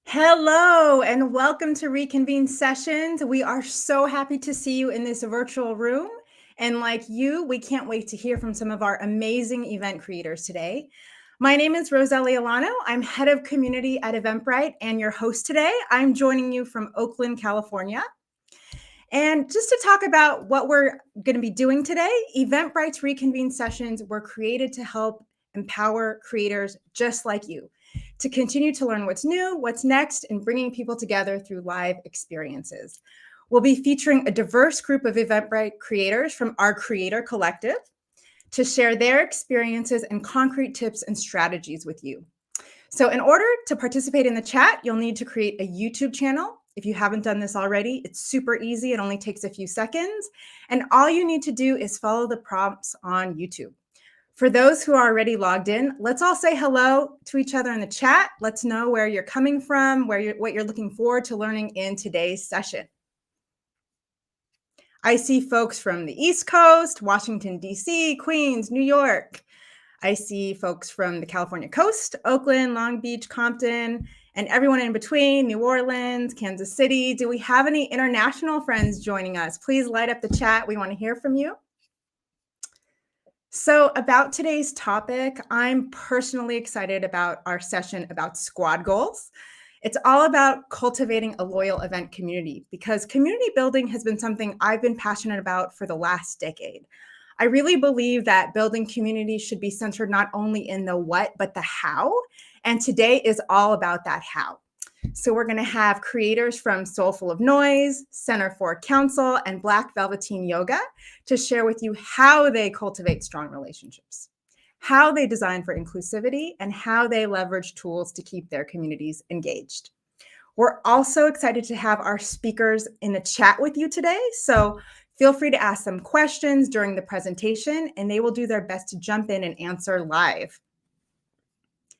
Hello and welcome to Reconvene Sessions. We are so happy to see you in this virtual room. And like you, we can't wait to hear from some of our amazing event creators today. My name is Roselli Alano. I'm head of community at Eventbrite and your host today. I'm joining you from Oakland, California. And just to talk about what we're going to be doing today, Eventbrite's Reconvene Sessions were created to help empower creators just like you to continue to learn what's new, what's next, and bringing people together through live experiences. We'll be featuring a diverse group of Eventbrite creators from our Creator Collective to share their experiences and concrete tips and strategies with you. So in order to participate in the chat, you'll need to create a YouTube channel. If you haven't done this already, it's super easy. It only takes a few seconds. And all you need to do is follow the prompts on YouTube. For those who are already logged in, let's all say hello to each other in the chat. Let's know where you're coming from, what you're looking forward to learning in today's session. I see folks from the East Coast, Washington, D.C., Queens, New York. I see folks from the California coast, Oakland, Long Beach, Compton, and everyone in between, New Orleans, Kansas City. Do we have any international friends joining us? Please light up the chat. We want to hear from you. So about today's topic, I'm personally excited about our session about squad goals. It's all about cultivating a loyal event community because community building has been something I've been passionate about for the last decade. I really believe that building community should be centered not only in the what, but the how. And today is all about that how. So we're going to have creators from Soulful of Noise, Center for Council, and Black Velveteen Yoga to share with you how they cultivate strong relationships, how they design for inclusivity, and how they leverage tools to keep their communities engaged. We're also excited to have our speakers in the chat with you today. So feel free to ask them questions during the presentation, and they will do their best to jump in and answer live.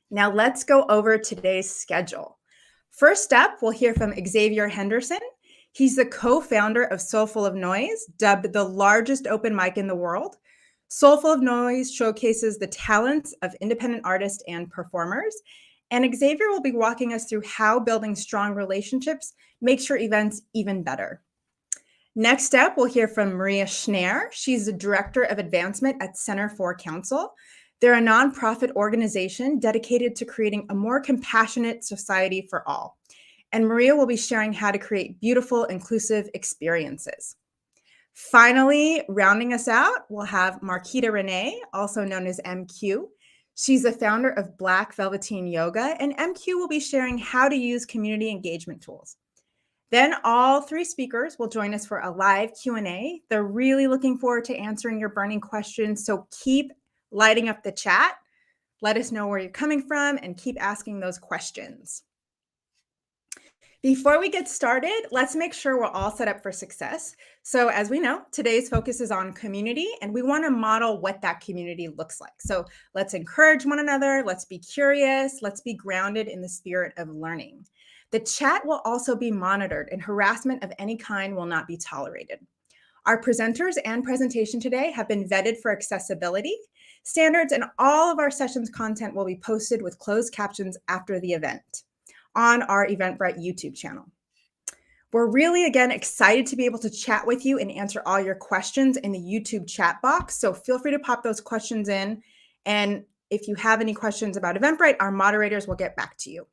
Now let's go over today's schedule. First up, we'll hear from Xavier Henderson. He's the co-founder of Soulful of Noise, dubbed the largest open mic in the world. Soulful of Noise showcases the talents of independent artists and performers. And Xavier will be walking us through how building strong relationships makes your events even better. Next up, we'll hear from Maria Schneer. She's the Director of Advancement at Center for Council. They're a nonprofit organization dedicated to creating a more compassionate society for all. And Maria will be sharing how to create beautiful, inclusive experiences. Finally, rounding us out, we'll have Marquita Renee, also known as MQ. She's the founder of Black Velveteen Yoga, and MQ will be sharing how to use community engagement tools. Then all three speakers will join us for a live Q&A. They're really looking forward to answering your burning questions, so keep lighting up the chat. Let us know where you're coming from and keep asking those questions. Before we get started, let's make sure we're all set up for success. So as we know, today's focus is on community, and we want to model what that community looks like. So let's encourage one another. Let's be curious. Let's be grounded in the spirit of learning. The chat will also be monitored, and harassment of any kind will not be tolerated. Our presenters and presentation today have been vetted for accessibility standards, and all of our sessions content will be posted with closed captions after the event on our Eventbrite YouTube channel. We're really, again, excited to be able to chat with you and answer all your questions in the YouTube chat box. So feel free to pop those questions in. And if you have any questions about Eventbrite, our moderators will get back to you.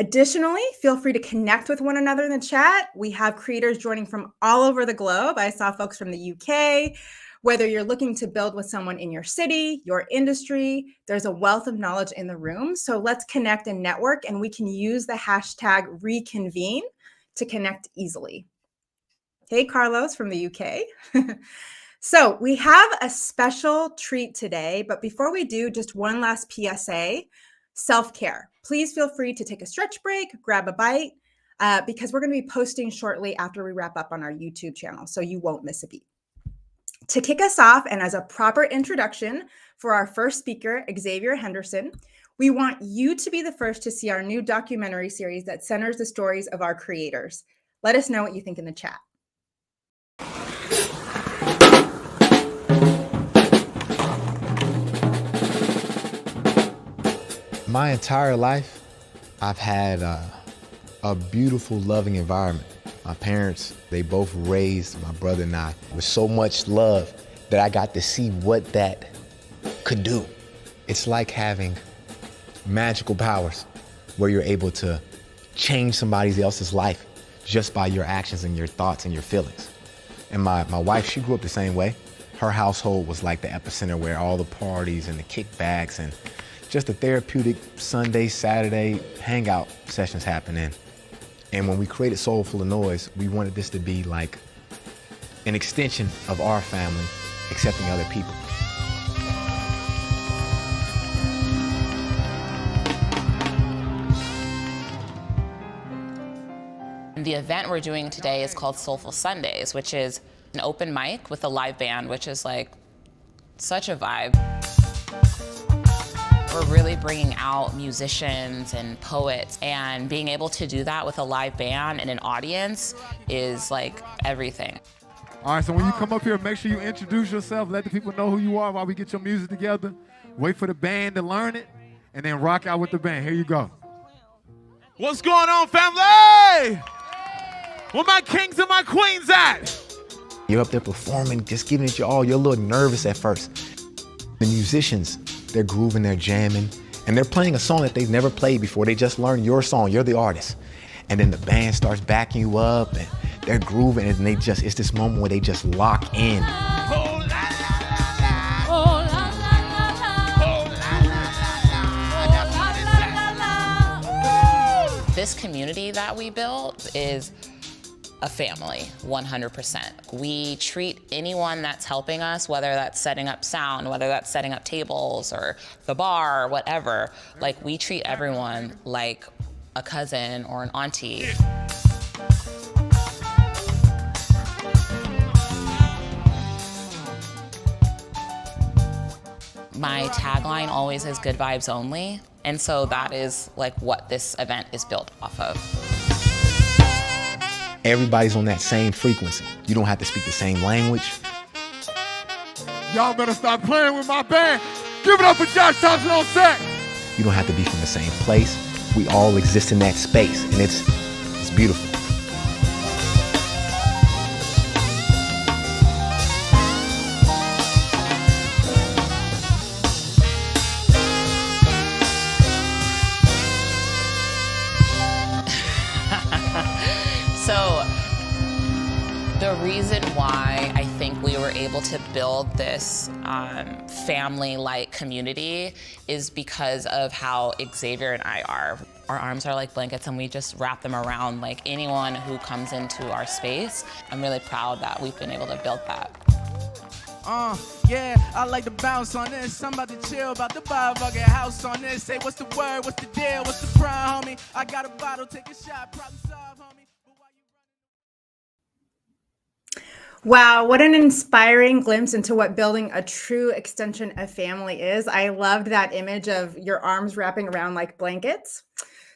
Additionally, feel free to connect with one another in the chat. We have creators joining from all over the globe. I saw folks from the UK. Whether you're looking to build with someone in your city, your industry, there's a wealth of knowledge in the room. So let's connect and network, and we can use the hashtag reconvene to connect easily. Hey, Carlos from the UK. So we have a special treat today, but before we do, just one last PSA, self-care. Please feel free to take a stretch break, grab a bite, because we're going to be posting shortly after we wrap up on our YouTube channel, so you won't miss a beat. To kick us off, and as a proper introduction for our first speaker, Xavier Henderson, we want you to be the first to see our new documentary series that centers the stories of our creators. Let us know what you think in the chat. My entire life, I've had a beautiful, loving environment. My parents, they both raised my brother and I with so much love that I got to see what that could do. It's like having magical powers where you're able to change somebody else's life just by your actions and your thoughts and your feelings. And my wife, she grew up the same way. Her household was like the epicenter where all the parties and the kickbacks and just the therapeutic Sunday, Saturday hangout sessions happening. And when we created Soulful of Noise, we wanted this to be like an extension of our family, accepting other people. The event we're doing today is called Soulful Sundays, which is an open mic with a live band, which is like such a vibe. We're really bringing out musicians and poets, and being able to do that with a live band and an audience is like everything. All right, so when you come up here, make sure you introduce yourself, let the people know who you are while we get your music together. Wait for the band to learn it, and then rock out with the band. Here you go. What's going on, family? Where my kings and my queens at? You're up there performing, just giving it your all. You're a little nervous at first. The musicians, they're grooving, they're jamming, and they're playing a song that they've never played before. They just learned your song, you're the artist. And then the band starts backing you up, and they're grooving, and it's this moment where they just lock in. Oh, la, la, la, la. Oh, la, la, la, la. Oh, la, la, la, la. That's what it says. This community that we built is a family, 100%. We treat anyone that's helping us, whether that's setting up sound, whether that's setting up tables or the bar, or whatever, like we treat everyone like a cousin or an auntie. My tagline always is good vibes only, and so that is like what this event is built off of. Everybody's on that same frequency. You don't have to speak the same language. Y'all better stop playing with my band. Give it up for Josh Thompson on set. You don't have to be from the same place. We all exist in that space, and it's beautiful. So the reason why I think we were able to build this family-like community is because of how Xavier and I are. Our arms are like blankets, and we just wrap them around like anyone who comes into our space. I'm really proud that we've been able to build that. Yeah, I like to bounce on this. I'm about to chill, about to buy a fucking house on this. Say, what's the word, what's the deal, what's the prime, homie? I got a bottle, take a shot, problem solve, homie. Wow, what an inspiring glimpse into what building a true extension of family is. I loved that image of your arms wrapping around like blankets.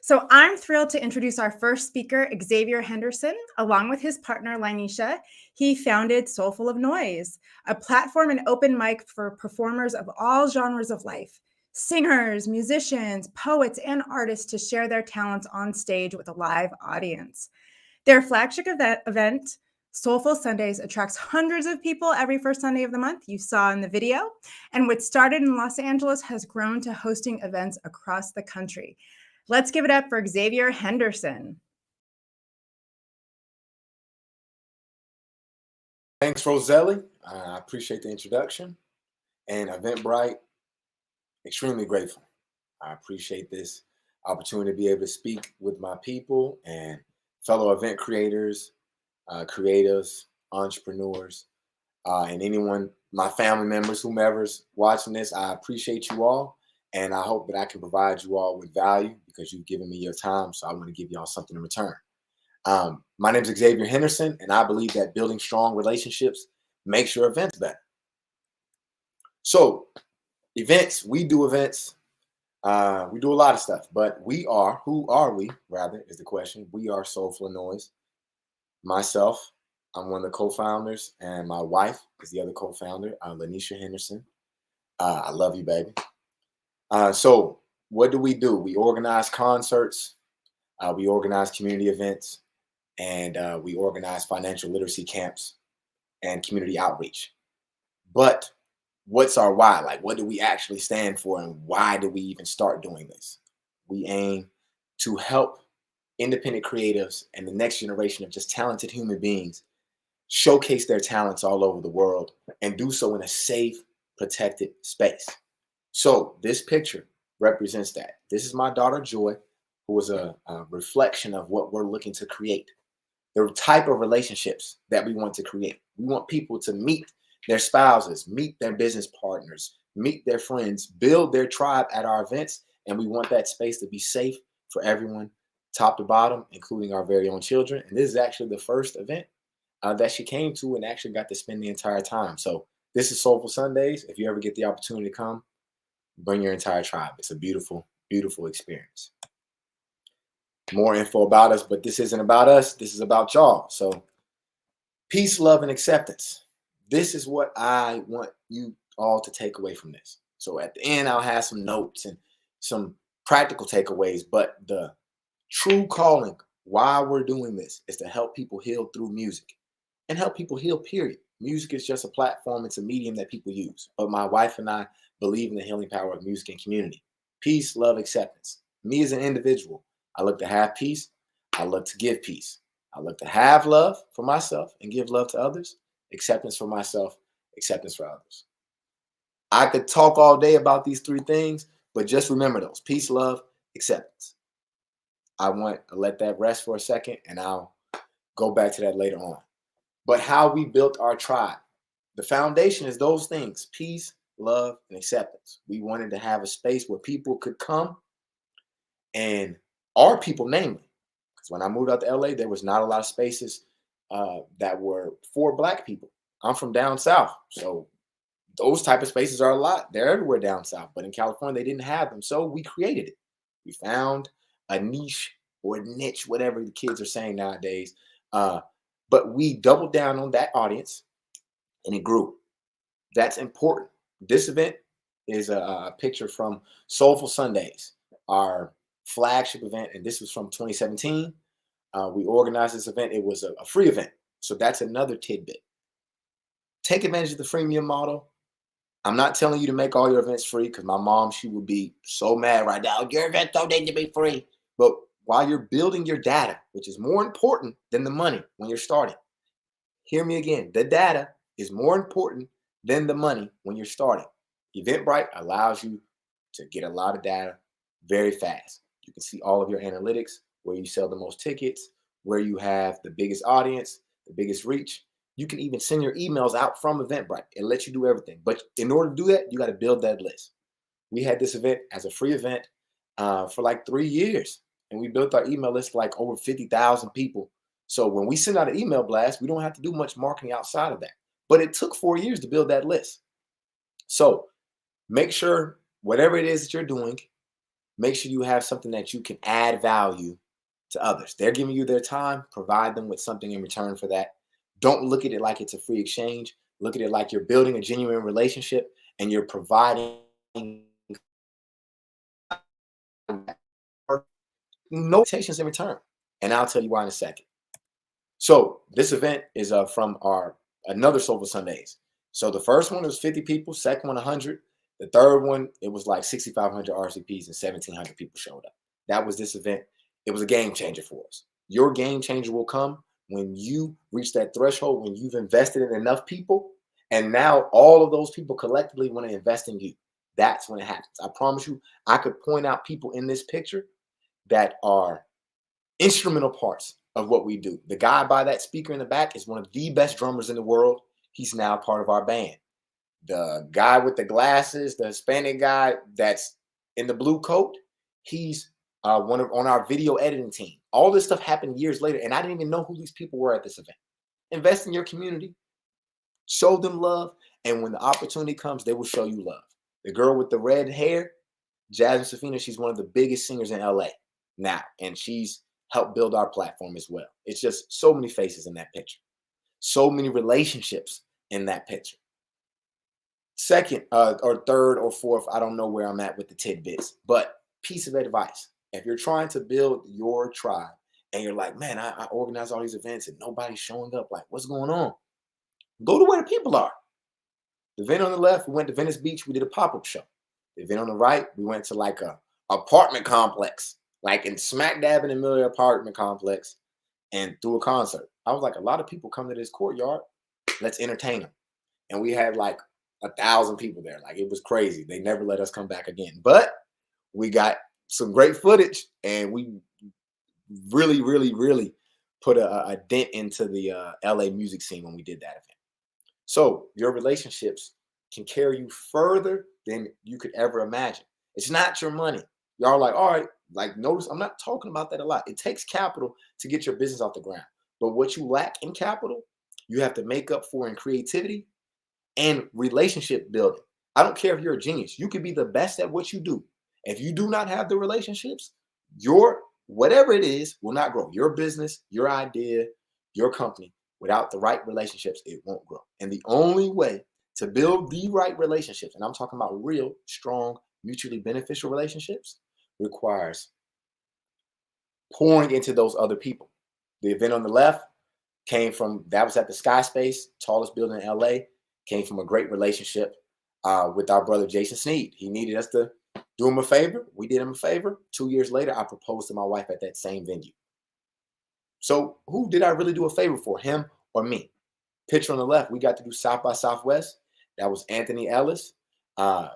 So I'm thrilled to introduce our first speaker, Xavier Henderson, along with his partner, Linesha. He founded Soulful of Noise, a platform and open mic for performers of all genres of life, singers, musicians, poets, and artists to share their talents on stage with a live audience. Their flagship event, Soulful Sundays, attracts hundreds of people every first Sunday of the month, you saw in the video, and what started in Los Angeles has grown to hosting events across the country. Let's give it up for Xavier Henderson. Thanks, Roselli. I appreciate the introduction. And Eventbrite, extremely grateful. I appreciate this opportunity to be able to speak with my people and fellow event creators, creatives, entrepreneurs, and anyone, my family members, whomever's watching this. I appreciate you all, and I hope that I can provide you all with value because you've given me your time, so I want to give y'all something in return. My name is Xavier Henderson, and I believe that building strong relationships makes your events better. So, events, we do events. We do a lot of stuff, but who are we, rather, is the question. We are Soulful of Noise. Myself, I'm one of the co-founders, and my wife is the other co-founder, Linesha Henderson. I love you, baby. So what do? We organize concerts, we organize community events, and we organize financial literacy camps and community outreach. But what's our why? Like, what do we actually stand for, and why do we even start doing this? We aim to help independent creatives and the next generation of just talented human beings showcase their talents all over the world and do so in a safe, protected space. So this picture represents that. This is my daughter, Joy, who is a reflection of what we're looking to create. The type of relationships that we want to create. We want people to meet their spouses, meet their business partners, meet their friends, build their tribe at our events. And we want that space to be safe for everyone, top to bottom, including our very own children. And this is actually the first event that she came to and actually got to spend the entire time. So this is Soulful Sundays. If you ever get the opportunity to come, bring your entire tribe. It's a beautiful, beautiful experience. More info about us, but this isn't about us. This is about y'all. So peace, love, and acceptance. This is what I want you all to take away from this. So at the end, I'll have some notes and some practical takeaways, but the true calling, why we're doing this, is to help people heal through music and help people heal, period. Music is just a platform. It's a medium that people use. But my wife and I believe in the healing power of music and community. Peace, love, acceptance. Me as an individual, I look to have peace. I look to give peace. I look to have love for myself and give love to others. Acceptance for myself, acceptance for others. I could talk all day about these three things, but just remember those: peace, love, acceptance. I want to let that rest for a second, and I'll go back to that later on. But how we built our tribe, the foundation is those things: peace, love, and acceptance. We wanted to have a space where people could come, and our people, namely, because when I moved out to LA, there was not a lot of spaces that were for Black people. I'm from down south, so those type of spaces are a lot. They're everywhere down south, but in California, they didn't have them, so we created it. We found a niche or a niche, whatever the kids are saying nowadays, but we doubled down on that audience, and it grew. That's important. This event is a picture from Soulful Sundays, our flagship event, and this was from 2017. We organized this event. It was a free event, so that's another tidbit. Take advantage of the freemium model. I'm not telling you to make all your events free, because my mom, she would be so mad right now. Your events don't need to be free. But while you're building your data, which is more important than the money when you're starting, hear me again. The data is more important than the money when you're starting. Eventbrite allows you to get a lot of data very fast. You can see all of your analytics, where you sell the most tickets, where you have the biggest audience, the biggest reach. You can even send your emails out from Eventbrite. It lets you do everything. But in order to do that, you got to build that list. We had this event as a free event for like 3 years. And we built our email list for like over 50,000 people. So when we send out an email blast, we don't have to do much marketing outside of that. But it took 4 years to build that list. So make sure whatever it is that you're doing, make sure you have something that you can add value to others. They're giving you their time. Provide them with something in return for that. Don't look at it like it's a free exchange. Look at it like you're building a genuine relationship and you're providing no expectations in return. And I'll tell you why in a second. So this event is from another Soulful Sundays. So the first one was 50 people, second one 100. The third one, it was like 6,500 RCPs and 1,700 people showed up. That was this event. It was a game changer for us. Your game changer will come when you reach that threshold, when you've invested in enough people, and now all of those people collectively want to invest in you. That's when it happens. I promise you, I could point out people in this picture that are instrumental parts of what we do. The guy by that speaker in the back is one of the best drummers in the world. He's now part of our band. The guy with the glasses, the Hispanic guy that's in the blue coat, he's on our video editing team. All this stuff happened years later, and I didn't even know who these people were at this event. Invest in your community, show them love, and when the opportunity comes, they will show you love. The girl with the red hair, Jasmine Safina, she's one of the biggest singers in LA now, and she's helped build our platform as well. It's just so many faces in that picture, so many relationships in that picture. Second or third or fourth, I don't know where I'm at with the tidbits, but piece of advice. If you're trying to build your tribe and you're like, man, I organize all these events and nobody's showing up, like, what's going on? Go to where the people are. The event on the left, we went to Venice Beach, we did a pop-up show. The event on the right, we went to like a apartment complex, like in smack dab in the middle of the apartment complex, and threw a concert. I was like, a lot of people come to this courtyard, let's entertain them. And we had like 1,000 people there. Like, it was crazy. They never let us come back again. But we got some great footage, and we really, really, really put a dent into the LA music scene when we did that event. So your relationships can carry you further than you could ever imagine. It's not your money. Y'all are like, all right, like, notice I'm not talking about that a lot. It takes capital to get your business off the ground. But what you lack in capital, you have to make up for in creativity and relationship building. I don't care if you're a genius. You could be the best at what you do. If you do not have the relationships, your whatever it is will not grow. Your business, your idea, your company, without the right relationships, it won't grow. And the only way to build the right relationships, and I'm talking about real, strong, mutually beneficial relationships, requires pouring into those other people. The event on the left that was at the Sky Space, tallest building in LA, came from a great relationship with our brother Jason Sneed. He needed us to do him a favor. We did him a favor. 2 years later, I proposed to my wife at that same venue. So who did I really do a favor for, him or me? Picture on the left, we got to do South by Southwest. That was Anthony Ellis.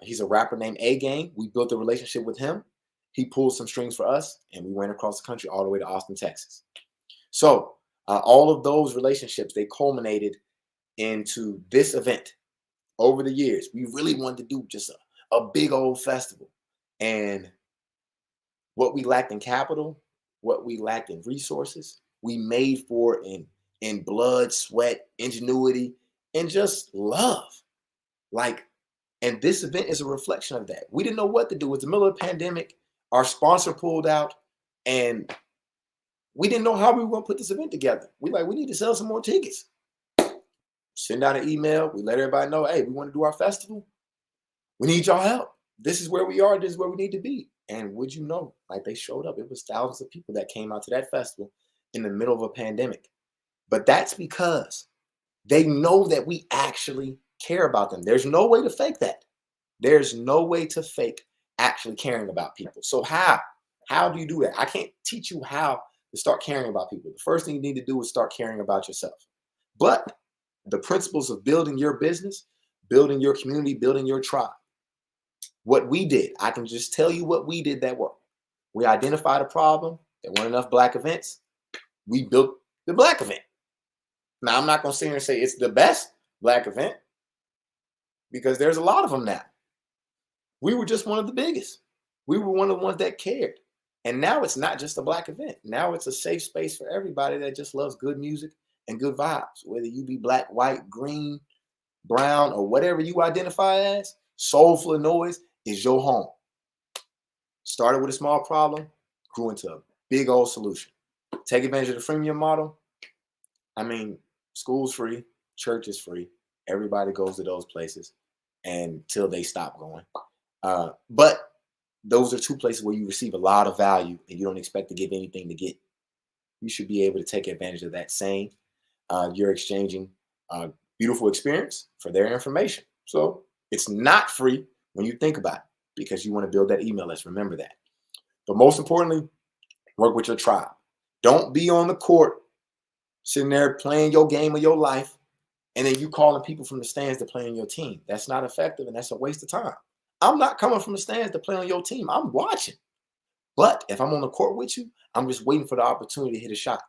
He's a rapper named A-Gang. We built a relationship with him. He pulled some strings for us, and we went across the country all the way to Austin, Texas. So all of those relationships, they culminated into this event. Over the years, we really wanted to do just a big old festival. And what we lacked in capital, what we lacked in resources, we made for in blood, sweat, ingenuity, and just love. Like, and this event is a reflection of that. We didn't know what to do. It was the middle of the pandemic. Our sponsor pulled out, and we didn't know how we were going to put this event together. We need to sell some more tickets. Send out an email. We let everybody know, hey, we want to do our festival. We need y'all help. This is where we are. This is where we need to be. And would you know, like, they showed up. It was thousands of people that came out to that festival in the middle of a pandemic. But that's because they know that we actually care about them. There's no way to fake that. There's no way to fake actually caring about people. So how do you do that? I can't teach you how to start caring about people. The first thing you need to do is start caring about yourself. But the principles of building your business, building your community, building your tribe. What we did, I can just tell you what we did that worked. We identified a problem. There weren't enough Black events. We built the Black event. Now, I'm not going to sit here and say it's the best Black event, because there's a lot of them now. We were just one of the biggest. We were one of the ones that cared. And now it's not just a Black event. Now it's a safe space for everybody that just loves good music and good vibes. Whether you be Black, white, green, brown, or whatever you identify as, Soulful and Noise is your home. Started with a small problem, grew into a big old solution. Take advantage of the freemium model. I mean, school's free, church is free. Everybody goes to those places until they stop going. But those are two places where you receive a lot of value and you don't expect to give anything to get. You should be able to take advantage of that same. You're exchanging a beautiful experience for their information. So it's not free when you think about it, because you want to build that email list. Remember that. But most importantly, work with your tribe. Don't be on the court sitting there playing your game of your life, and then you calling people from the stands to play on your team. That's not effective, and that's a waste of time. I'm not coming from the stands to play on your team. I'm watching. But if I'm on the court with you, I'm just waiting for the opportunity to hit a shot.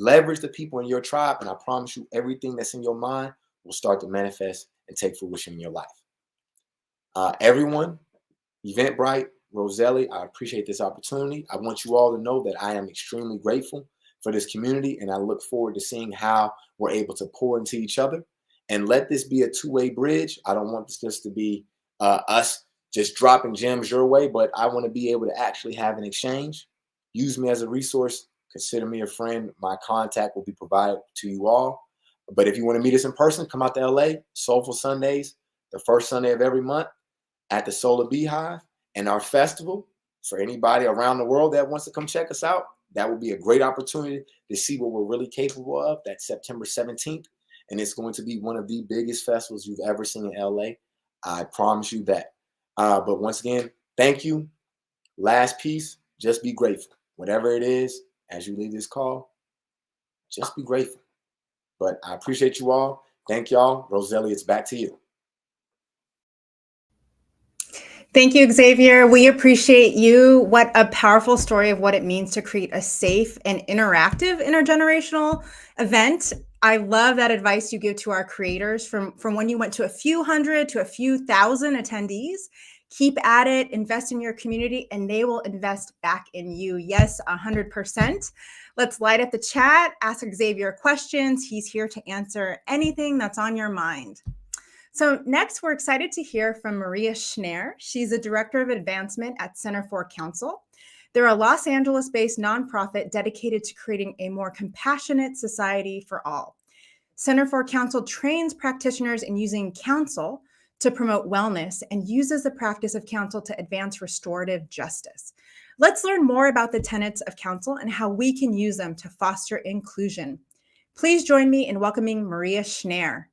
Leverage the people in your tribe, and I promise you, everything that's in your mind will start to manifest and take fruition in your life. Everyone, Eventbrite, Roselli, I appreciate this opportunity. I want you all to know that I am extremely grateful for this community, and I look forward to seeing how we're able to pour into each other and let this be a two-way bridge. I don't want this just to be us just dropping gems your way, but I want to be able to actually have an exchange. Use me as a resource. Consider me a friend. My contact will be provided to you all. But if you want to meet us in person, come out to LA, Soulful Sundays, the first Sunday of every month at the Solar Beehive. And our festival for anybody around the world that wants to come check us out, that would be a great opportunity to see what we're really capable of. That's September 17th. And it's going to be one of the biggest festivals you've ever seen in LA. I promise you that. But once again, thank you. Last piece, just be grateful. Whatever it is, as you leave this call, just be grateful. But I appreciate you all. Thank y'all. Roselli, it's back to you. Thank you, Xavier. We appreciate you. What a powerful story of what it means to create a safe and interactive intergenerational event. I love that advice you give to our creators from when you went to a few hundred to a few thousand attendees. Keep at it, invest in your community, and they will invest back in you. Yes, 100%. Let's light up the chat, ask Xavier questions. He's here to answer anything that's on your mind. So next, we're excited to hear from Maria Schnarr. She's the Director of Advancement at Center for Counsel. They're a Los Angeles-based nonprofit dedicated to creating a more compassionate society for all. Center for Counsel trains practitioners in using counsel to promote wellness and uses the practice of counsel to advance restorative justice. Let's learn more about the tenets of counsel and how we can use them to foster inclusion. Please join me in welcoming Maria Schnarr.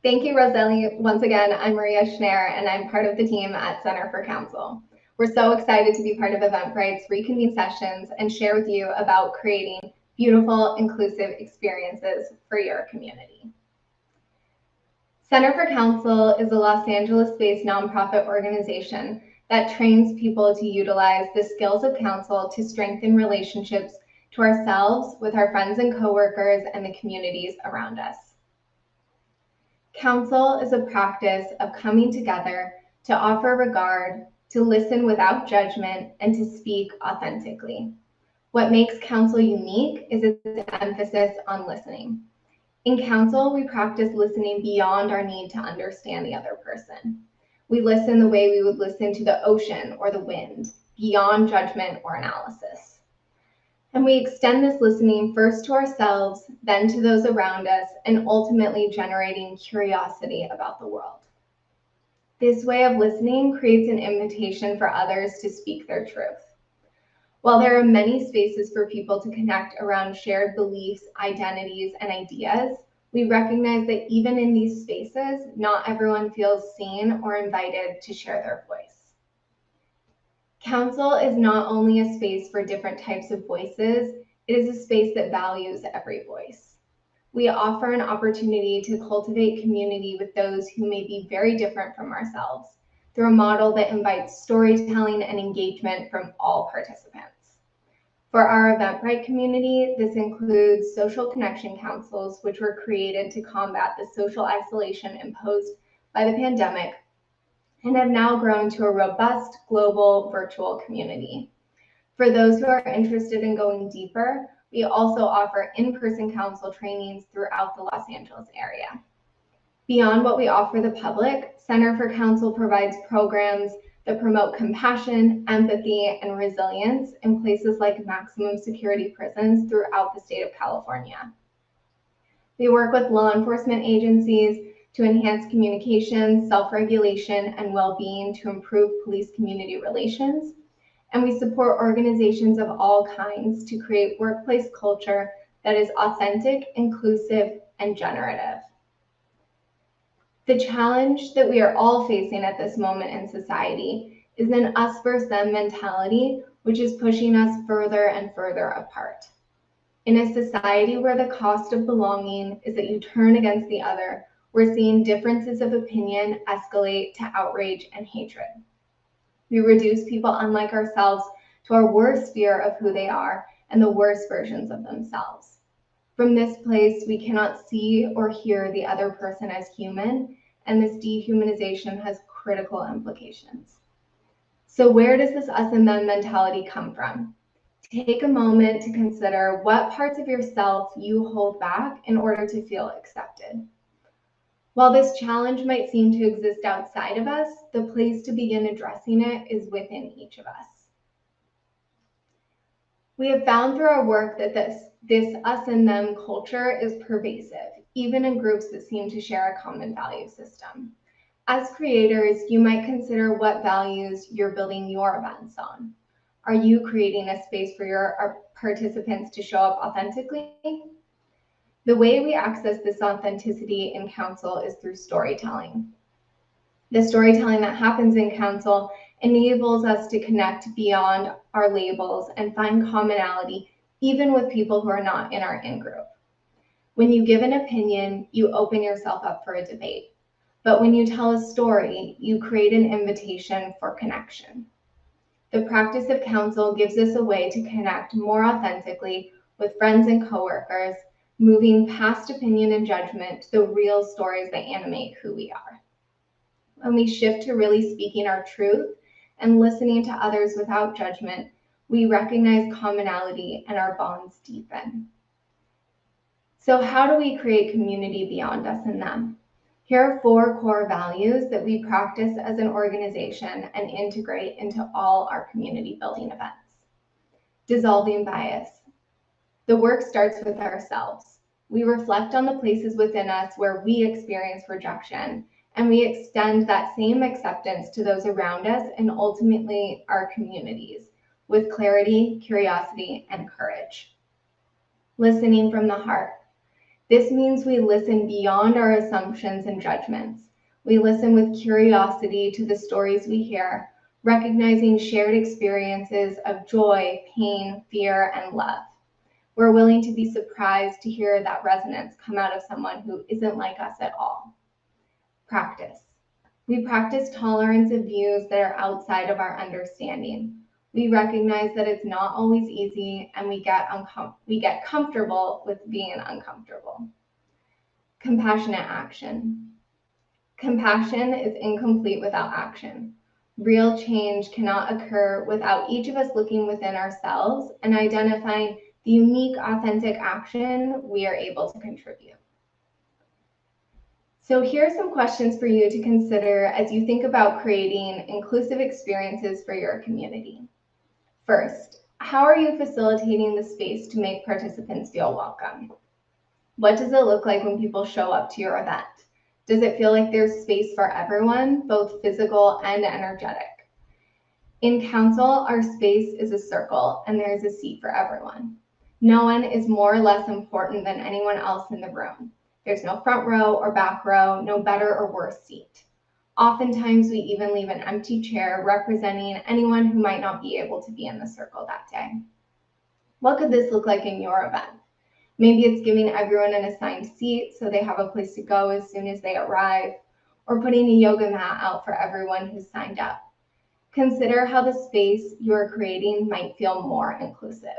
Thank you, Roselli. Once again, I'm Maria Schnarr, and I'm part of the team at Center for Counsel. We're so excited to be part of Eventbrite's RECONVENE Sessions and share with you about creating beautiful, inclusive experiences for your community. Center for Counsel is a Los Angeles-based nonprofit organization that trains people to utilize the skills of counsel to strengthen relationships to ourselves, with our friends and coworkers, and the communities around us. Counsel is a practice of coming together to offer regard, to listen without judgment, and to speak authentically. What makes counsel unique is its emphasis on listening. In counsel, we practice listening beyond our need to understand the other person. We listen the way we would listen to the ocean or the wind, beyond judgment or analysis. And we extend this listening first to ourselves, then to those around us, and ultimately generating curiosity about the world. This way of listening creates an invitation for others to speak their truth. While there are many spaces for people to connect around shared beliefs, identities, and ideas, we recognize that even in these spaces, not everyone feels seen or invited to share their voice. Counsel is not only a space for different types of voices, it is a space that values every voice. We offer an opportunity to cultivate community with those who may be very different from ourselves, through a model that invites storytelling and engagement from all participants. For our Eventbrite community, this includes social connection councils, which were created to combat the social isolation imposed by the pandemic, and have now grown to a robust global virtual community. For those who are interested in going deeper, we also offer in-person counsel trainings throughout the Los Angeles area. Beyond what we offer the public, Center for Counsel provides programs that promote compassion, empathy, and resilience in places like maximum security prisons throughout the state of California. We work with law enforcement agencies to enhance communication, self-regulation, and well-being to improve police-community relations. And we support organizations of all kinds to create workplace culture that is authentic, inclusive, and generative. The challenge that we are all facing at this moment in society is an us versus them mentality, which is pushing us further and further apart. In a society where the cost of belonging is that you turn against the other, we're seeing differences of opinion escalate to outrage and hatred. We reduce people unlike ourselves to our worst fear of who they are and the worst versions of themselves. From this place, we cannot see or hear the other person as human, and this dehumanization has critical implications. So where does this us and them mentality come from? Take a moment to consider what parts of yourself you hold back in order to feel accepted. While this challenge might seem to exist outside of us, the place to begin addressing it is within each of us. We have found through our work that this us and them culture is pervasive, even in groups that seem to share a common value system. As creators, you might consider what values you're building your events on. Are you creating a space for your participants to show up authentically? The way we access this authenticity in council is through storytelling. The storytelling that happens in council enables us to connect beyond our labels and find commonality even with people who are not in our in-group. When you give an opinion, you open yourself up for a debate. But when you tell a story, you create an invitation for connection. The practice of council gives us a way to connect more authentically with friends and coworkers, moving past opinion and judgment to the real stories that animate who we are. When we shift to really speaking our truth and listening to others without judgment, we recognize commonality and our bonds deepen. So how do we create community beyond us and them? Here are 4 core values that we practice as an organization and integrate into all our community building events. Dissolving bias. The work starts with ourselves. We reflect on the places within us where we experience rejection, and we extend that same acceptance to those around us and ultimately our communities with clarity, curiosity, and courage. Listening from the heart. This means we listen beyond our assumptions and judgments. We listen with curiosity to the stories we hear, recognizing shared experiences of joy, pain, fear, and love. We're willing to be surprised to hear that resonance come out of someone who isn't like us at all. Practice. We practice tolerance of views that are outside of our understanding. We recognize that it's not always easy, and we get comfortable with being uncomfortable. Compassionate action. Compassion is incomplete without action. Real change cannot occur without each of us looking within ourselves and identifying the unique, authentic action we are able to contribute. So here are some questions for you to consider as you think about creating inclusive experiences for your community. First, how are you facilitating the space to make participants feel welcome? What does it look like when people show up to your event? Does it feel like there's space for everyone, both physical and energetic? In council, our space is a circle and there's a seat for everyone. No one is more or less important than anyone else in the room. There's no front row or back row, no better or worse seat. Oftentimes, we even leave an empty chair representing anyone who might not be able to be in the circle that day. What could this look like in your event? Maybe it's giving everyone an assigned seat so they have a place to go as soon as they arrive, or putting a yoga mat out for everyone who's signed up. Consider how the space you're creating might feel more inclusive.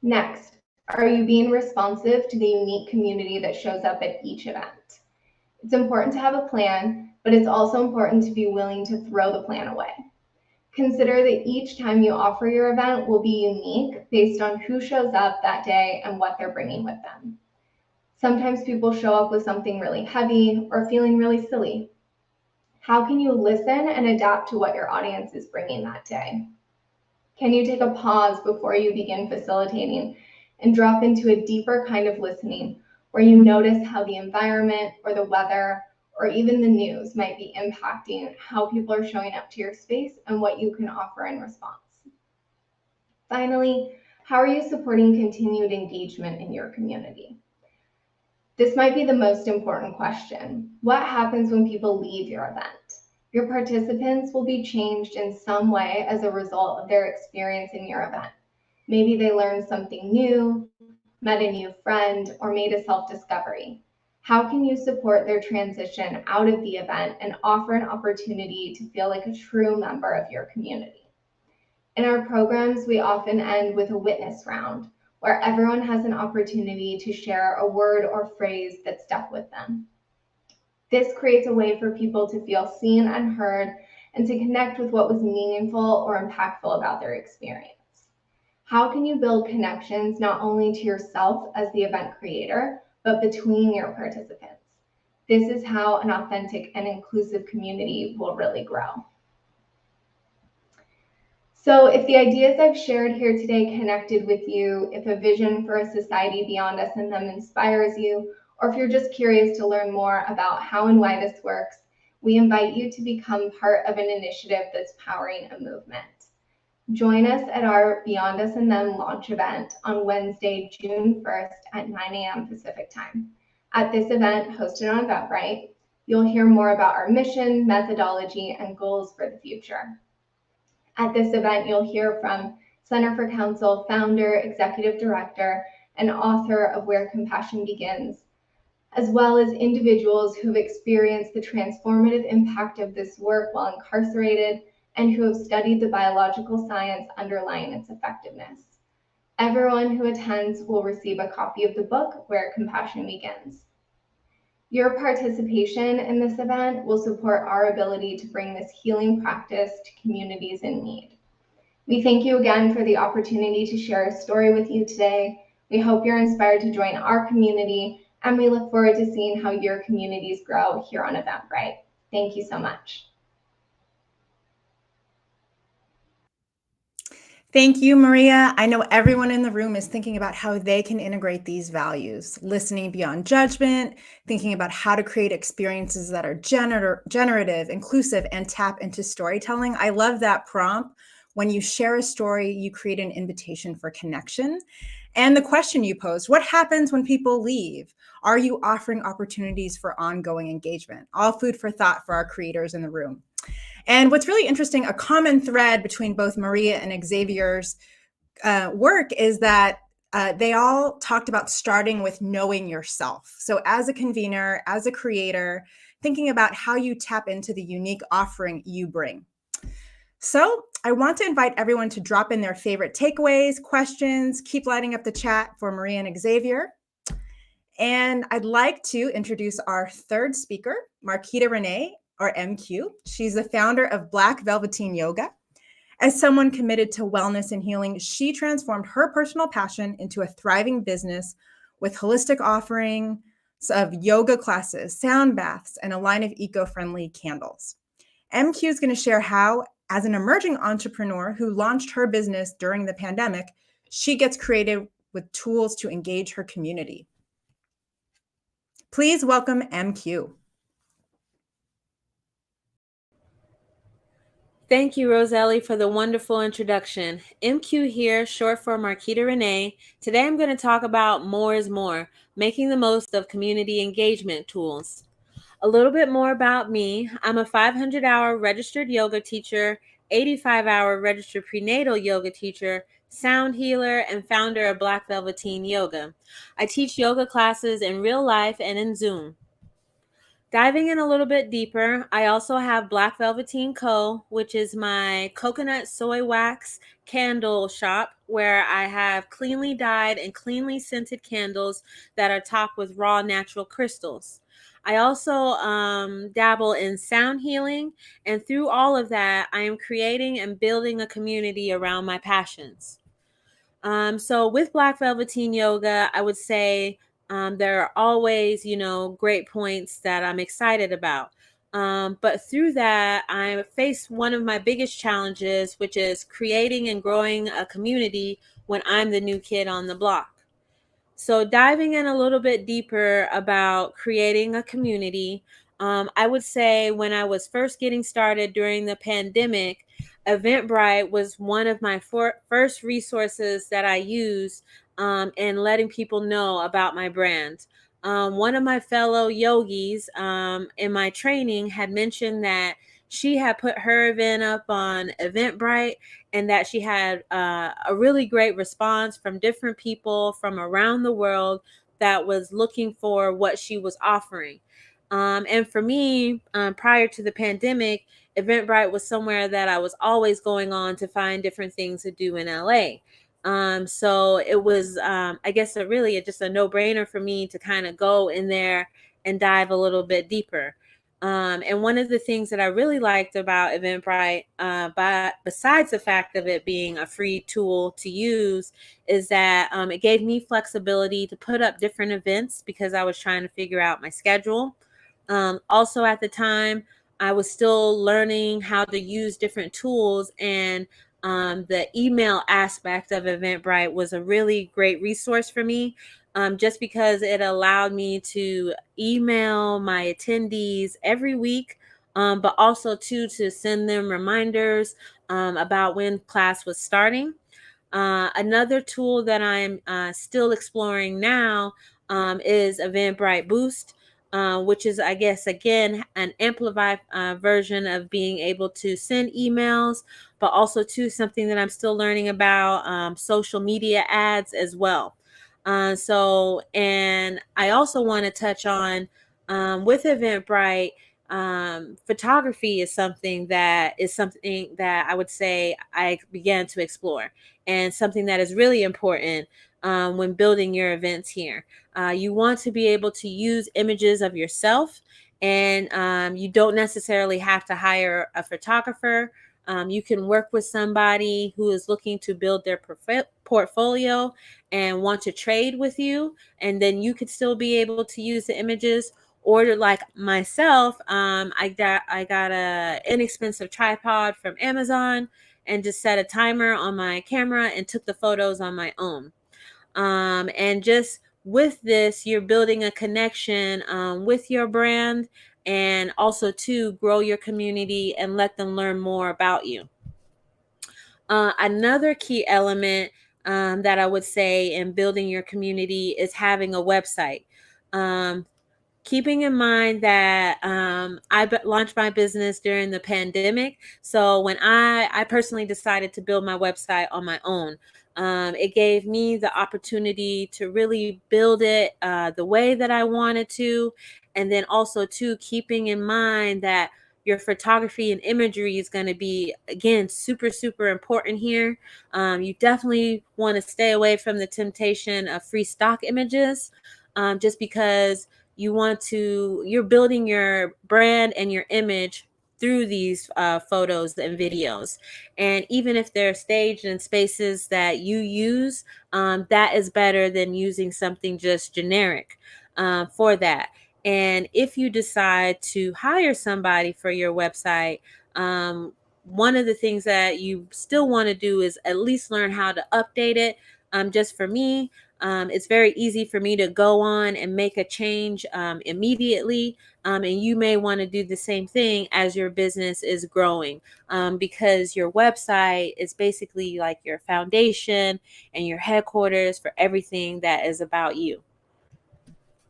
Next, are you being responsive to the unique community that shows up at each event? It's important to have a plan, but it's also important to be willing to throw the plan away. Consider that each time you offer your event will be unique based on who shows up that day and what they're bringing with them. Sometimes people show up with something really heavy or feeling really silly. How can you listen and adapt to what your audience is bringing that day? Can you take a pause before you begin facilitating and drop into a deeper kind of listening where you notice how the environment or the weather or even the news might be impacting how people are showing up to your space and what you can offer in response? Finally, how are you supporting continued engagement in your community? This might be the most important question. What happens when people leave your event? Your participants will be changed in some way as a result of their experience in your event. Maybe they learned something new, met a new friend, or made a self-discovery. How can you support their transition out of the event and offer an opportunity to feel like a true member of your community? In our programs, we often end with a witness round, where everyone has an opportunity to share a word or phrase that stuck with them. This creates a way for people to feel seen and heard and to connect with what was meaningful or impactful about their experience. How can you build connections not only to yourself as the event creator, but between your participants? This is how an authentic and inclusive community will really grow. So if the ideas I've shared here today connected with you, if a vision for a society beyond us and them inspires you, or if you're just curious to learn more about how and why this works, we invite you to become part of an initiative that's powering a movement. Join us at our Beyond Us and Them launch event on Wednesday, June 1st at 9 a.m. Pacific time. At this event, hosted on Eventbrite, you'll hear more about our mission, methodology, and goals for the future. At this event, you'll hear from Center for Counsel founder, executive director, and author of Where Compassion Begins, as well as individuals who've experienced the transformative impact of this work while incarcerated and who have studied the biological science underlying its effectiveness. Everyone who attends will receive a copy of the book, Where Compassion Begins. Your participation in this event will support our ability to bring this healing practice to communities in need. We thank you again for the opportunity to share a story with you today. We hope you're inspired to join our community, and we look forward to seeing how your communities grow here on Eventbrite. Thank you so much. Thank you, Maria. I know everyone in the room is thinking about how they can integrate these values, listening beyond judgment, thinking about how to create experiences that are generative, inclusive, and tap into storytelling. I love that prompt. When you share a story, you create an invitation for connection. And the question you posed, what happens when people leave? Are you offering opportunities for ongoing engagement? All food for thought for our creators in the room. And what's really interesting, a common thread between both Maria and Xavier's work is that they all talked about starting with knowing yourself. So as a convener, as a creator, thinking about how you tap into the unique offering you bring. So I want to invite everyone to drop in their favorite takeaways, questions, keep lighting up the chat for Maria and Xavier. And I'd like to introduce our third speaker, Marquita Renee, or MQ. She's the founder of Black Velveteen Yoga. As someone committed to wellness and healing, she transformed her personal passion into a thriving business with holistic offerings of yoga classes, sound baths, and a line of eco-friendly candles. MQ is going to share how, as an emerging entrepreneur who launched her business during the pandemic, she gets creative with tools to engage her community. Please welcome MQ. Thank you, Roselli, for the wonderful introduction. MQ here, short for Marquita Renee. Today I'm going to talk about more is more, making the most of community engagement tools. A little bit more about me. I'm a 500-hour registered yoga teacher, 85-hour registered prenatal yoga teacher, sound healer, and founder of Black Velveteen Yoga. I teach yoga classes in real life and in Zoom. Diving in a little bit deeper, I also have Black Velveteen Co., which is my coconut soy wax candle shop where I have cleanly dyed and cleanly scented candles that are topped with raw natural crystals. I also dabble in sound healing, and through all of that, I am creating and building a community around my passions. So with Black Velveteen Yoga, I would say there are always, great points that I'm excited about. But through that, I face one of my biggest challenges, which is creating and growing a community when I'm the new kid on the block. So diving in a little bit deeper about creating a community, I would say when I was first getting started during the pandemic, Eventbrite was one of my first resources that I used in letting people know about my brand. One of my fellow yogis in my training had mentioned that she had put her event up on Eventbrite and that she had a really great response from different people from around the world that was looking for what she was offering. And for me, prior to the pandemic, Eventbrite was somewhere that I was always going on to find different things to do in LA. So it was, I guess, just a no-brainer for me to kind of go in there and dive a little bit deeper. And one of the things that I really liked about Eventbrite, besides the fact of it being a free tool to use, is that it gave me flexibility to put up different events because I was trying to figure out my schedule. Also at the time, I was still learning how to use different tools, and the email aspect of Eventbrite was a really great resource for me, just because it allowed me to email my attendees every week, but also too to send them reminders about when class was starting. Another tool that I'm still exploring now is Eventbrite Boost, which is, I guess, again, an amplified version of being able to send emails, but also too something that I'm still learning about, social media ads as well. And I also want to touch on with Eventbrite, photography is something that I would say I began to explore, and something that is really important when building your events here. You want to be able to use images of yourself, and you don't necessarily have to hire a photographer. You can work with somebody who is looking to build their portfolio and want to trade with you, and then you could still be able to use the images. Or like myself, I got a inexpensive tripod from Amazon and just set a timer on my camera and took the photos on my own. And just with this, you're building a connection with your brand, and also to grow your community and let them learn more about you. Another key element that I would say in building your community is having a website. Keeping in mind that I launched my business during the pandemic. So when I personally decided to build my website on my own, it gave me the opportunity to really build it the way that I wanted to. And then also too, keeping in mind that your photography and imagery is going to be, again, super, super important here. You definitely want to stay away from the temptation of free stock images, just because you're building your brand and your image through these photos and videos. And even if they're staged in spaces that you use, that is better than using something just generic for that. And if you decide to hire somebody for your website, one of the things that you still want to do is at least learn how to update it. Just for me, it's very easy for me to go on and make a change immediately. And you may want to do the same thing as your business is growing, because your website is basically like your foundation and your headquarters for everything that is about you.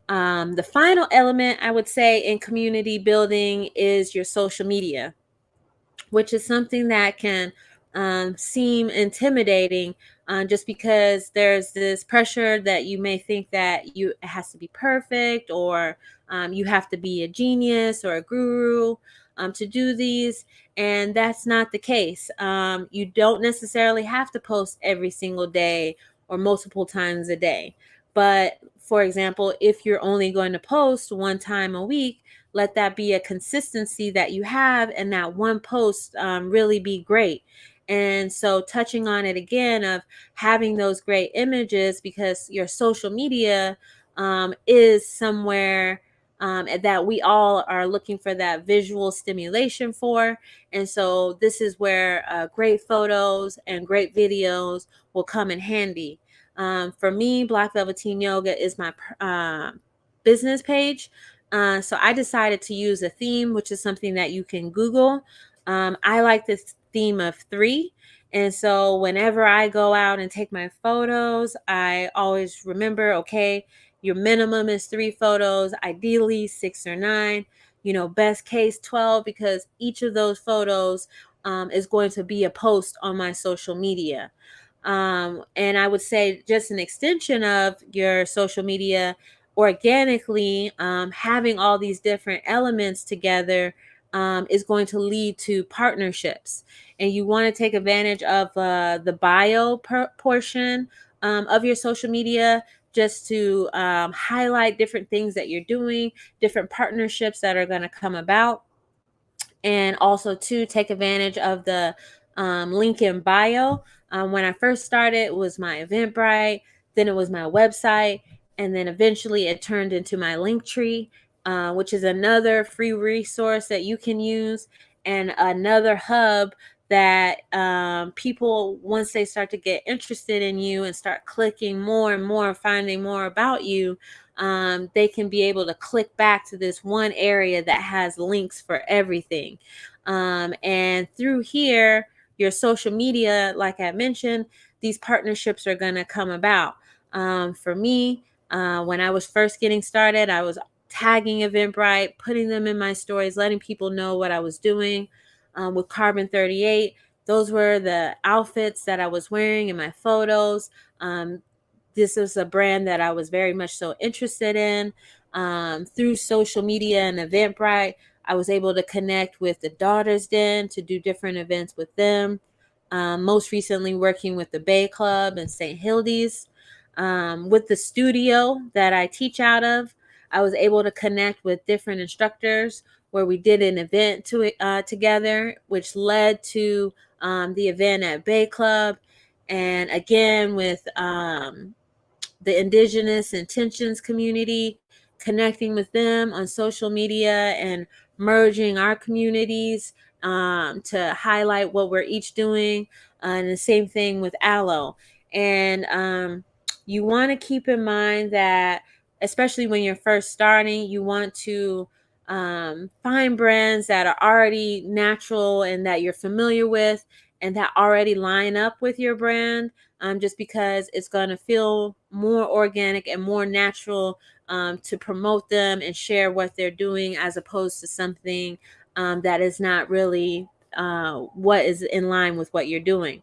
The final element I would say in community building is your social media, which is something that can seem intimidating, just because there's this pressure that you may think that it has to be perfect, or you have to be a genius or a guru to do these. And that's not the case. You don't necessarily have to post every single day or multiple times a day. But for example, if you're only going to post one time a week, let that be a consistency that you have, and that one post really be great. And so touching on it again of having those great images, because your social media is somewhere that we all are looking for that visual stimulation for. And so this is where great photos and great videos will come in handy. For me, Black Velveteen Yoga is my business page. So I decided to use a theme, which is something that you can Google. I like this theme of 3. And so whenever I go out and take my photos, I always remember, okay, your minimum is 3 photos, ideally 6 or 9, best case 12, because each of those photos is going to be a post on my social media. And I would say just an extension of your social media, organically, having all these different elements together is going to lead to partnerships. And you want to take advantage of the bio portion of your social media, just to highlight different things that you're doing, different partnerships that are going to come about. And also to take advantage of the link in bio. When I first started, it was my Eventbrite, then it was my website, and then eventually it turned into my Linktree, which is another free resource that you can use, and another hub that people, once they start to get interested in you and start clicking more and more, finding more about you, they can be able to click back to this one area that has links for everything. And through here, your social media, like I mentioned, these partnerships are going to come about. For me, when I was first getting started, I was tagging Eventbrite, putting them in my stories, letting people know what I was doing. With Carbon 38, those were the outfits that I was wearing in my photos. This was a brand that I was very much so interested in. Through social media and Eventbrite, I was able to connect with the Daughters Den to do different events with them. Most recently working with the Bay Club and St. Hildy's. With the studio that I teach out of, I was able to connect with different instructors where we did an event together, which led to the event at Bay Club. And again, with the Indigenous Intentions community, connecting with them on social media and merging our communities to highlight what we're each doing. And the same thing with Aloe. And you want to keep in mind that, especially when you're first starting, you want to find brands that are already natural and that you're familiar with and that already line up with your brand. Just because it's going to feel more organic and more natural to promote them and share what they're doing, as opposed to something that is not really what is in line with what you're doing.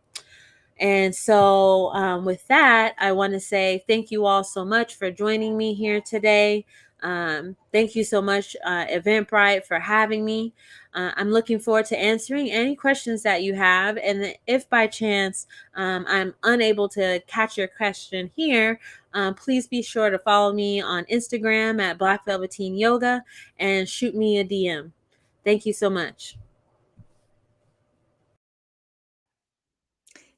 And so with that, I want to say thank you all so much for joining me here today. Thank you so much, Eventbrite, for having me. I'm looking forward to answering any questions that you have. And if by chance I'm unable to catch your question here, please be sure to follow me on Instagram at Black Velveteen Yoga and shoot me a DM. Thank you so much.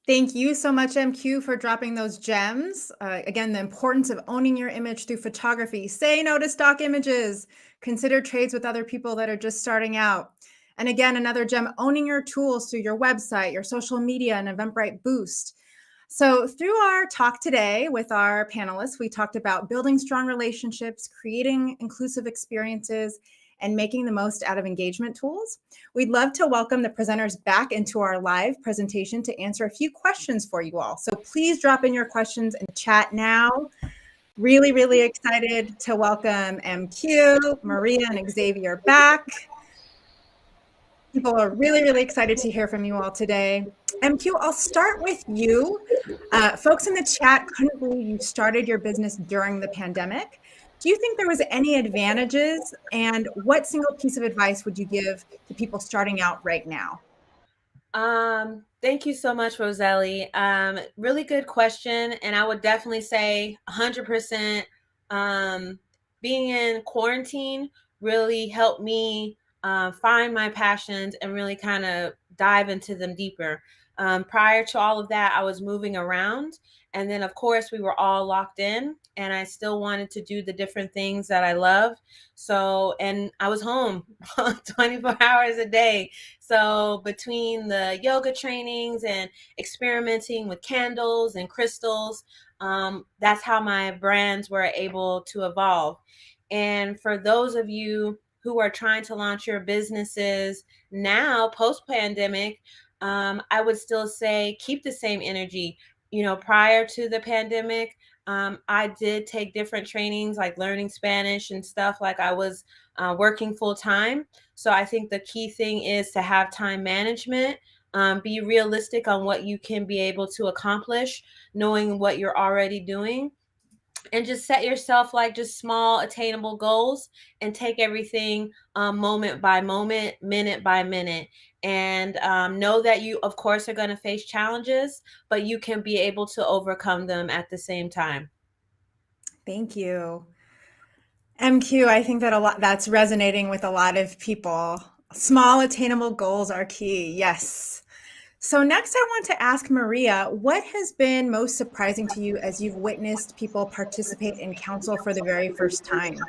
Thank you so much, MQ, for dropping those gems. Again, the importance of owning your image through photography. Say no to stock images. Consider trades with other people that are just starting out. And again, another gem, owning your tools through your website, your social media, and Eventbrite Boost. So through our talk today with our panelists, we talked about building strong relationships, creating inclusive experiences, and making the most out of engagement tools. We'd love to welcome the presenters back into our live presentation to answer a few questions for you all. So please drop in your questions in the chat now. Really, really excited to welcome MQ, Maria, and Xavier back. People are really, really excited to hear from you all today. MQ, I'll start with you. Folks in the chat couldn't believe you started your business during the pandemic. Do you think there was any advantages, and what single piece of advice would you give to people starting out right now? Thank you so much, Roselli. Really good question. And I would definitely say 100% being in quarantine really helped me find my passions and really kind of dive into them deeper. Prior to all of that, I was moving around. And then, of course, we were all locked in, and I still wanted to do the different things that I love. So, and I was home 24 hours a day. So between the yoga trainings and experimenting with candles and crystals, that's how my brands were able to evolve. And for those of you who are trying to launch your businesses now, post-pandemic, I would still say keep the same energy. You know, prior to the pandemic, I did take different trainings like learning Spanish and stuff, like I was working full time. So I think the key thing is to have time management, be realistic on what you can be able to accomplish, knowing what you're already doing, and just set yourself like just small attainable goals and take everything moment by moment, minute by minute. And know that you, of course, are going to face challenges, but you can be able to overcome them at the same time. Thank you. MQ, I think that that's resonating with a lot of people. Small attainable goals are key. Yes. So next I want to ask Maria, what has been most surprising to you as you've witnessed people participate in council for the very first time?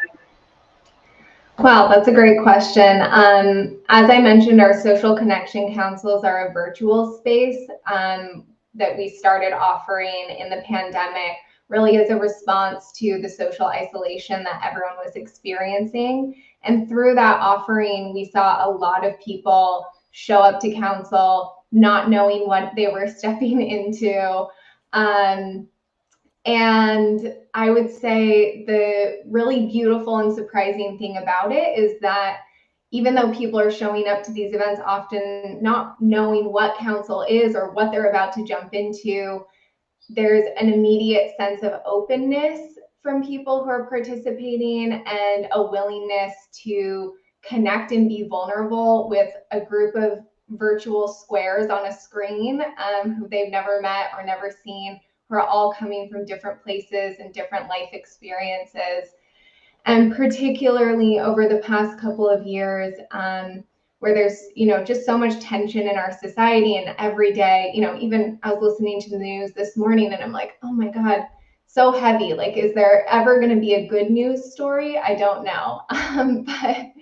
Wow, that's a great question. As I mentioned, our social connection councils are a virtual space that we started offering in the pandemic, really as a response to the social isolation that everyone was experiencing. And through that offering, we saw a lot of people show up to council not knowing what they were stepping into. And I would say the really beautiful and surprising thing about it is that even though people are showing up to these events often not knowing what council is or what they're about to jump into, there's an immediate sense of openness from people who are participating and a willingness to connect and be vulnerable with a group of virtual squares on a screen who they've never met or never seen, who are all coming from different places and different life experiences. And particularly over the past couple of years, where there's just so much tension in our society, and every day, even I was listening to the news this morning and I'm like, oh my God, so heavy. Like, is there ever going to be a good news story? I don't know. But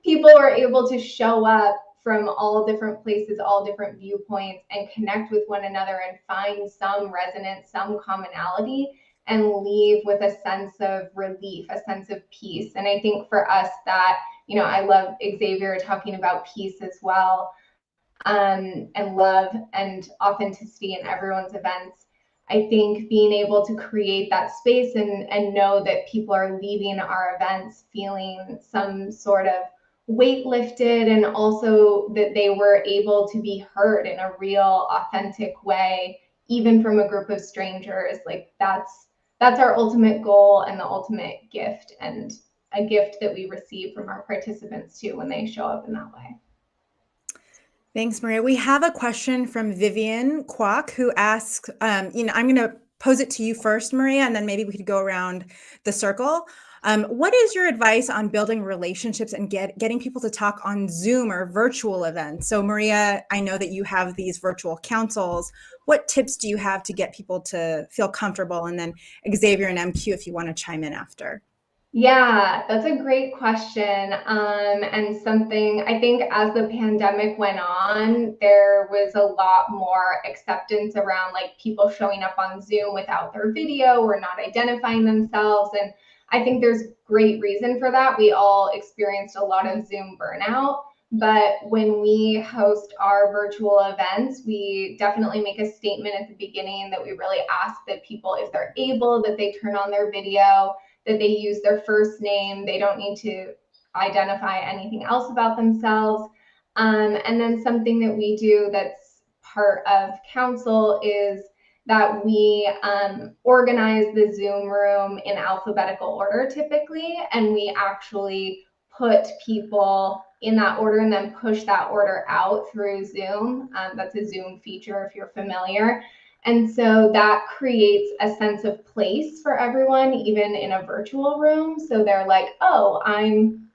people were able to show up from all different places, all different viewpoints, and connect with one another and find some resonance, some commonality, and leave with a sense of relief, a sense of peace. And I think for us that, I love Xavier talking about peace as well, and love and authenticity in everyone's events. I think being able to create that space and know that people are leaving our events feeling some sort of weight lifted, and also that they were able to be heard in a real, authentic way, even from a group of strangers, like that's our ultimate goal and the ultimate gift, and a gift that we receive from our participants too when they show up in that way. Thanks, Maria. We have a question from Vivian Kwok who asks, I'm going to pose it to you first, Maria, and then maybe we could go around the circle. What is your advice on building relationships and getting people to talk on Zoom or virtual events? So Maria, I know that you have these virtual councils. What tips do you have to get people to feel comfortable? And then Xavier and MQ, if you want to chime in after. Yeah, that's a great question. And something I think as the pandemic went on, there was a lot more acceptance around like people showing up on Zoom without their video or not identifying themselves. And I think there's great reason for that. We all experienced a lot of Zoom burnout. But when we host our virtual events, we definitely make a statement at the beginning that we really ask that people, if they're able, that they turn on their video, that they use their first name. They don't need to identify anything else about themselves. And then something that we do that's part of council is that we organize the Zoom room in alphabetical order typically, and we actually put people in that order and then push that order out through Zoom. That's a Zoom feature if you're familiar. And so that creates a sense of place for everyone, even in a virtual room. So they're like, oh, I'm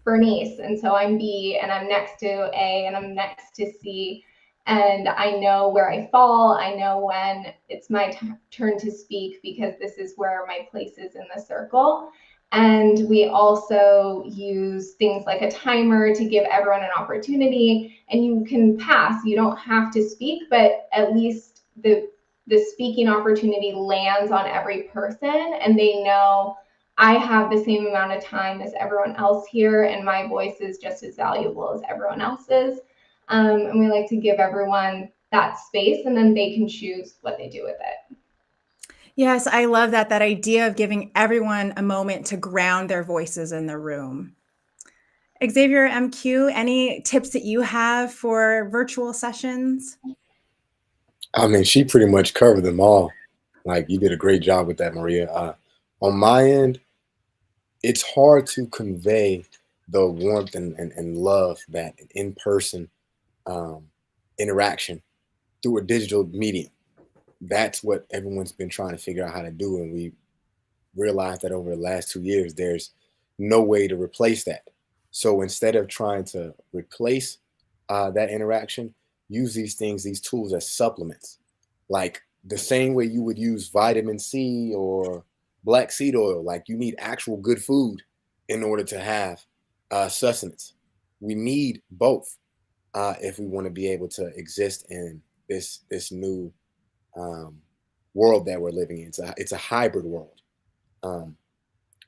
Bernice, and so I'm B, and I'm next to A, and I'm next to C. And I know where I fall. I know when it's my turn to speak, because this is where my place is in the circle. And we also use things like a timer to give everyone an opportunity, and you can pass. You don't have to speak, but at least the speaking opportunity lands on every person, and they know I have the same amount of time as everyone else here, and my voice is just as valuable as everyone else's. And we like to give everyone that space, and then they can choose what they do with it. Yes, I love that idea of giving everyone a moment to ground their voices in the room. Xavier, MQ, any tips that you have for virtual sessions? I mean, she pretty much covered them all. Like, you did a great job with that, Maria. On my end, it's hard to convey the warmth and love that an in-person interaction through a digital medium. That's what everyone's been trying to figure out how to do. And we realized that over the last 2 years, there's no way to replace that. So instead of trying to replace that interaction, use these tools as supplements. Like the same way you would use vitamin C or black seed oil, like you need actual good food in order to have sustenance. We need both if we want to be able to exist in this new world that we're living in. It's a hybrid world.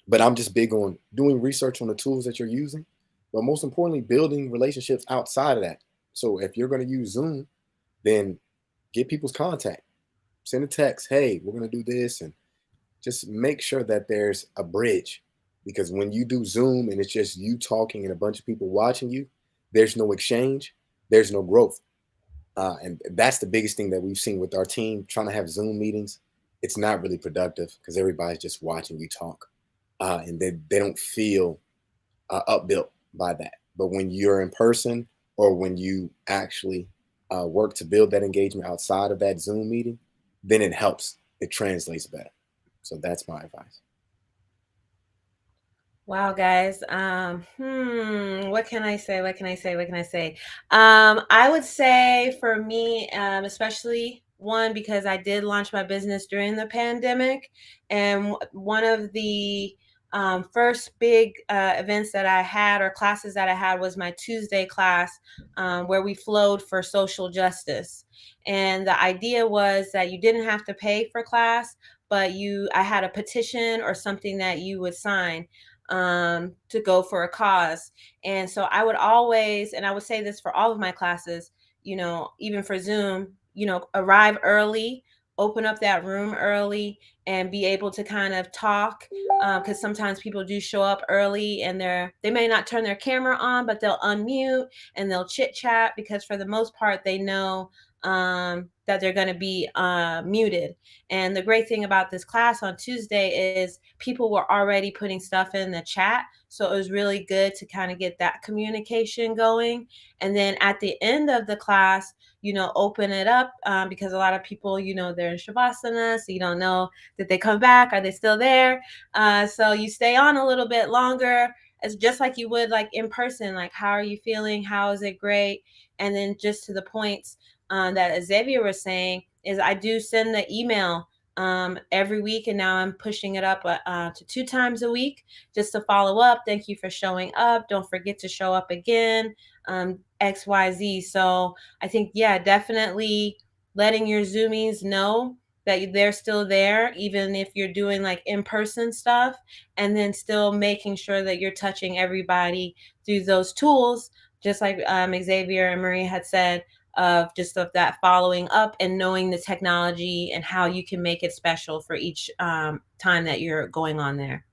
But I'm just big on doing research on the tools that you're using, but most importantly, building relationships outside of that. So if you're going to use Zoom, then get people's contact, send a text, hey, we're going to do this, and just make sure that there's a bridge. Because when you do Zoom and it's just you talking and a bunch of people watching you, there's no exchange, there's no growth. And that's the biggest thing that we've seen with our team trying to have Zoom meetings. It's not really productive because everybody's just watching you talk. And they don't feel upbuilt by that. But when you're in person or when you actually work to build that engagement outside of that Zoom meeting, then it helps. It translates better. So that's my advice. Wow, guys. What can I say? I would say for me, especially one, because I did launch my business during the pandemic, and one of the first big events that I had or classes that I had was my Tuesday class, where we flowed for social justice. And the idea was that you didn't have to pay for class, but I had a petition or something that you would sign to go for a cause. And so I would always, and I would say this for all of my classes, even for Zoom, arrive early, open up that room early, and be able to kind of talk, because sometimes people do show up early and they may not turn their camera on, but they'll unmute and they'll chit chat, because for the most part they know that they're going to be muted. And the great thing about this class on Tuesday is people were already putting stuff in the chat, so it was really good to kind of get that communication going. And then at the end of the class, open it up, because a lot of people, they're in Shavasana, so you don't know, did they come back? Are they still there? So you stay on a little bit longer. It's just like you would like in person, like, how are you feeling? How is it? Great. And then just to the points that Xavier was saying, is I do send the email every week, and now I'm pushing it up to 2 times a week, just to follow up. Thank you for showing up. Don't forget to show up again. XYZ. So I think, yeah, definitely letting your Zoomies know that they're still there, even if you're doing like in-person stuff, and then still making sure that you're touching everybody through those tools, just like Xavier and Marie had said, of that following up and knowing the technology and how you can make it special for each time that you're going on there.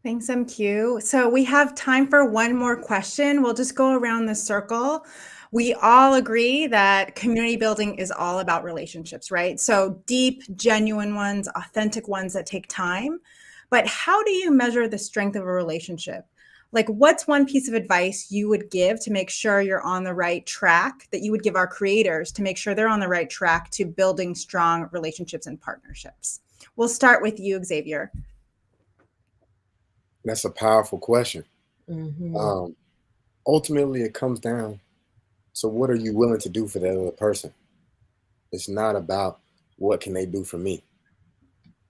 Thanks, MQ. So we have time for one more question. We'll just go around the circle. We all agree that community building is all about relationships, right? So deep, genuine ones, authentic ones that take time. But how do you measure the strength of a relationship? Like, what's one piece of advice you would give to make sure you're on the right track, that you would give our creators to make sure they're on the right track to building strong relationships and partnerships? We'll start with you, Xavier. That's a powerful question. Mm-hmm. Ultimately, it comes down, so what are you willing to do for that other person? It's not about what can they do for me.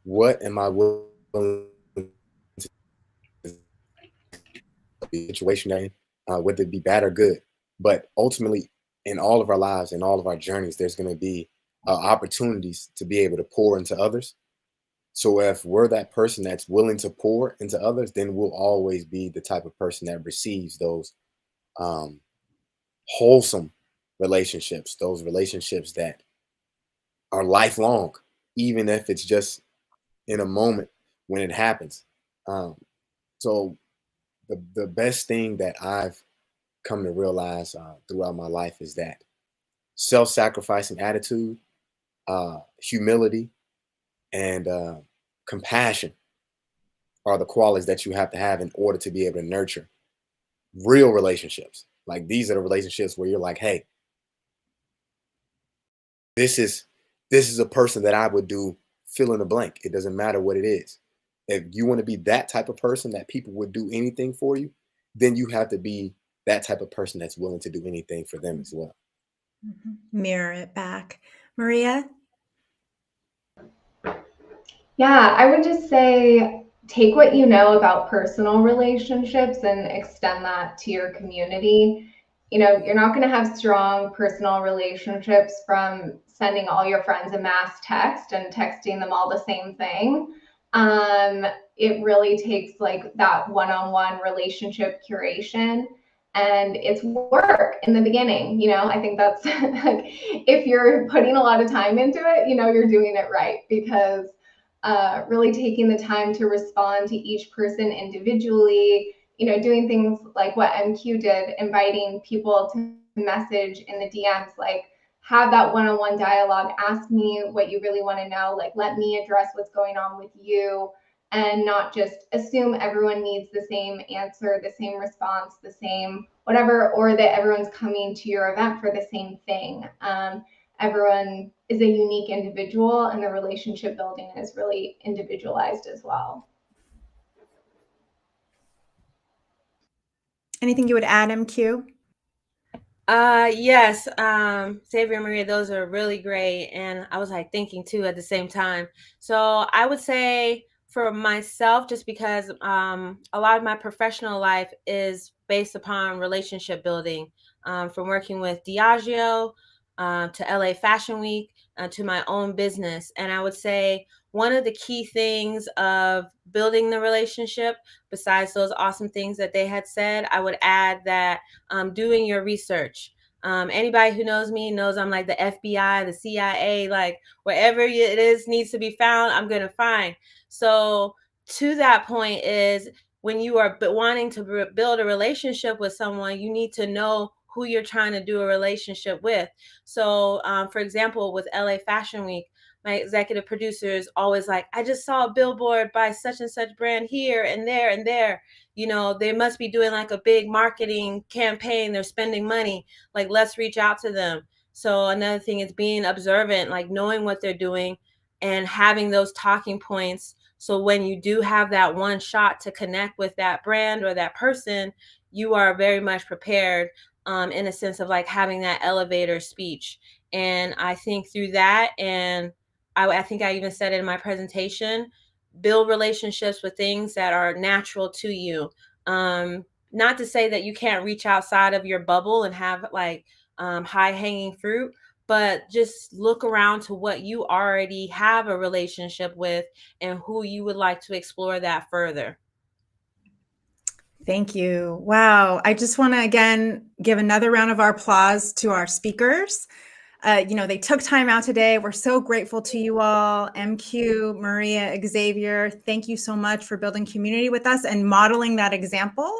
What am I willing to the situation they're in, whether it be bad or good. But ultimately, in all of our lives, in all of our journeys, there's going to be opportunities to be able to pour into others. So if we're that person that's willing to pour into others, then we'll always be the type of person that receives those wholesome relationships, those relationships that are lifelong, even if it's just in a moment when it happens. So the best thing that I've come to realize throughout my life is that self-sacrificing attitude, humility, and compassion are the qualities that you have to have in order to be able to nurture real relationships. Like, these are the relationships where you're like, hey, this is a person that I would do fill in the blank. It doesn't matter what it is. If you want to be that type of person that people would do anything for you, then you have to be that type of person that's willing to do anything for them as well. Mirror it back. Maria? Yeah, I would just say take what you know about personal relationships and extend that to your community. You know, you're not going to have strong personal relationships from sending all your friends a mass text and texting them all the same thing. It really takes like that one-on-one relationship curation, and it's work in the beginning. You know, I think that's like, if you're putting a lot of time into it, you know, you're doing it right, because really taking the time to respond to each person individually, you know, doing things like what MQ did, inviting people to message in the DMs, like have that one-on-one dialogue, ask me what you really want to know, like let me address what's going on with you, and not just assume everyone needs the same answer, the same response, the same whatever, or that everyone's coming to your event for the same thing. Everyone is a unique individual, and the relationship building is really individualized as well. Anything you would add, MQ? Yes, Xavier and Maria, those are really great. And I was like thinking too at the same time. So I would say for myself, just because a lot of my professional life is based upon relationship building, from working with Diageo to LA Fashion Week to my own business. And I would say one of the key things of building the relationship, besides those awesome things that they had said, I would add that doing your research. Anybody who knows me knows I'm like the FBI, the CIA, like wherever it is needs to be found, I'm going to find. So to that point is when you are wanting to build a relationship with someone, you need to know who you're trying to do a relationship with. So for example, with LA Fashion Week, my executive producer is always like, I just saw a billboard by such and such brand here and there and there. You know, they must be doing like a big marketing campaign. They're spending money. Like, let's reach out to them. So another thing is being observant, like knowing what they're doing and having those talking points. So when you do have that one shot to connect with that brand or that person, you are very much prepared, in a sense of like having that elevator speech. And I think through that, and I think I even said it in my presentation, build relationships with things that are natural to you. Not to say that you can't reach outside of your bubble and have like high hanging fruit, but just look around to what you already have a relationship with and who you would like to explore that further. Thank you. Wow. I just want to again give another round of applause to our speakers. You know, they took time out today. We're so grateful to you all. MQ, Maria, Xavier, thank you so much for building community with us and modeling that example.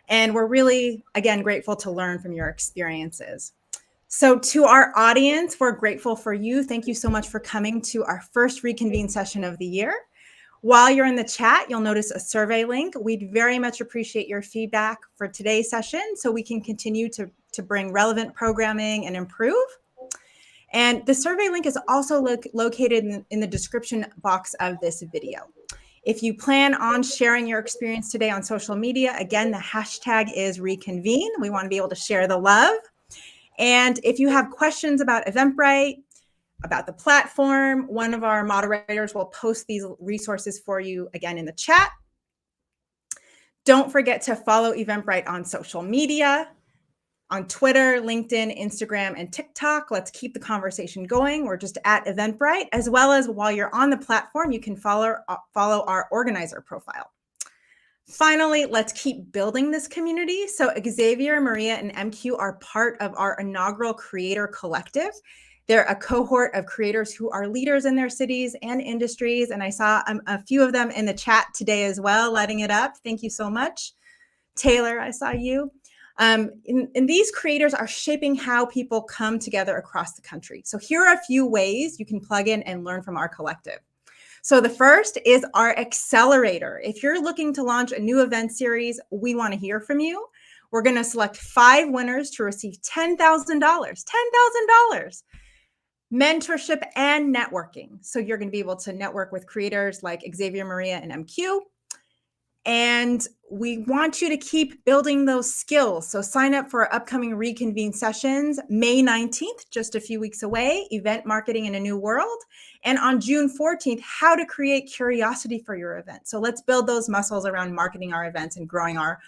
And we're really, again, grateful to learn from your experiences. So to our audience, we're grateful for you. Thank you so much for coming to our first Reconvene session of the year. While you're in the chat, you'll notice a survey link. We'd very much appreciate your feedback for today's session so we can continue to bring relevant programming and improve. And the survey link is also located in the description box of this video. If you plan on sharing your experience today on social media, again, the hashtag is Reconvene. We want to be able to share the love. And if you have questions about Eventbrite, about the platform, one of our moderators will post these resources for you again in the chat. Don't forget to follow Eventbrite on social media, on Twitter, LinkedIn, Instagram, and TikTok. Let's keep the conversation going. We're just at Eventbrite, as well as while you're on the platform, you can follow our organizer profile. Finally, let's keep building this community. So Xavier, Maria, and MQ are part of our inaugural Creator Collective. They're a cohort of creators who are leaders in their cities and industries. And I saw a few of them in the chat today as well, lighting it up. Thank you so much. Taylor, I saw you. And these creators are shaping how people come together across the country. So here are a few ways you can plug in and learn from our collective. So the first is our Accelerator. If you're looking to launch a new event series, we want to hear from you. We're going to select 5 winners to receive $10,000, $10,000, mentorship and networking. So you're going to be able to network with creators like Xavier, Maria, and MQ. And we want you to keep building those skills. So sign up for our upcoming Reconvene sessions, May 19th, just a few weeks away, Event Marketing in a New World. And on June 14th, how to create curiosity for your event. So let's build those muscles around marketing our events and growing our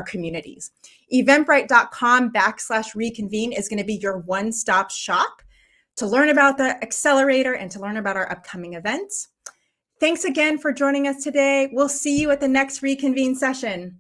communities. Eventbrite.com/reconvene is going to be your one-stop shop to learn about the Accelerator and to learn about our upcoming events. Thanks again for joining us today. We'll see you at the next Reconvene session.